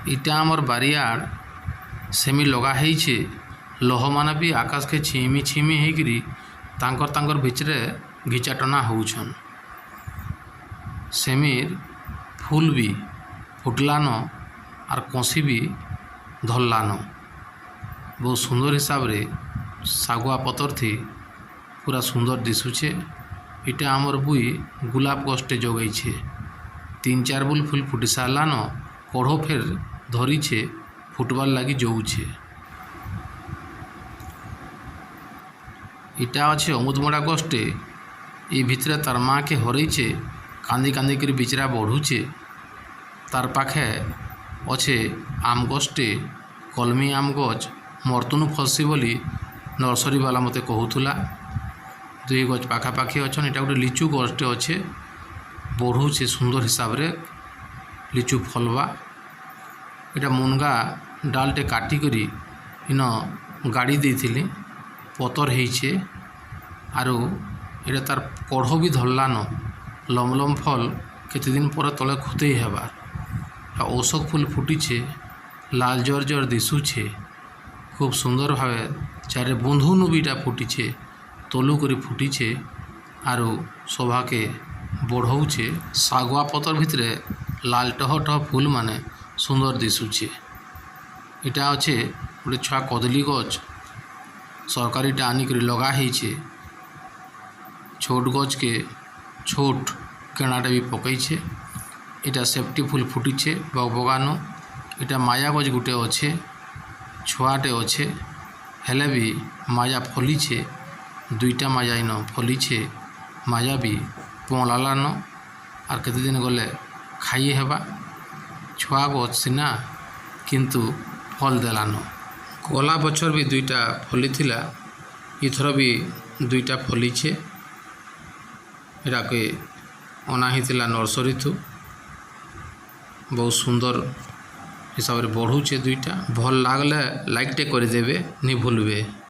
इटा आमर बारियाड़ सेमी लगा है लह मान भी आकाश के छिमी छिमी होकरी तांकर भिचरे घिचाटना होउछन। सेमीर फूल भी फुटलान आर कसी भी धरलान। बहुत सुंदर हिसाब रे सागुआ पतर थी पूरा सुंदर दिशुचे। इटा आमर बुई गुलाब गछटे जगैछे। 3-4 बुल फूल फुटी सारलान। कढ़ो फेर धरीछे फुटबार लगी जौछे। इटा अच्छे अमुदमड़ा गछटे। ये भितरे तार माँ के हरैछे कांदी कांदी कर बिचरा बढ़ुचे। तार पाखे अच्छे आम गछटे कलमी आम गछ मर्तुनु फलसी बोली नर्सरी वाला मते कहूला। 2 गछ पाखापाखि अच्छन। इटा गोटे लिचु गछटे अच्छे बढ़ुचे सुंदर हिसाब रे लिचु फलवा। इटा मुनगा डालटे काटिकरी इन गाड़ी देथिली पतर हेइछे आरु इटा तार कढ़ भी धरलान। लमलम फल केते दिन पर तले खुतेई हेबा। औषक फूल फुटीछे लाल जर जर दिशुछे खूब सुंदर भावे। चारे बंधुनु बीटा फुटीछे तलु करी फुटीछे आरु शोभा के बढ़ौछे। सागुआ पतर भितरे लाल टह टह फूल माने सुंदर दिशुछे। इटा अच्छे गोटे छुआ कदली गछ सरकारीटा आनिक लगा है। छोट गछ के छोट केणाटे भी पकईछे। इटा सेफ्टी फूल फुटीछे बगानो। इटा माया गछ गुटे अच्छे छुआटे अच्छे हेले भी माया फलीछे। 2टा माया इन फलीछे। माया भी पलालान आर केते दिन गले खाई हेबा। छुआ गछ सिना किंतु फल देलान। गला बछर भी 2टा फली थिला। इथर भी 2टा फलीछे। एटा के अना हितिला नर्सरी थु। बहुत सुंदर हिसाब रे बढ़ुचे 2टा। भल लागले लाइक टे कर देबे नि भूलबे।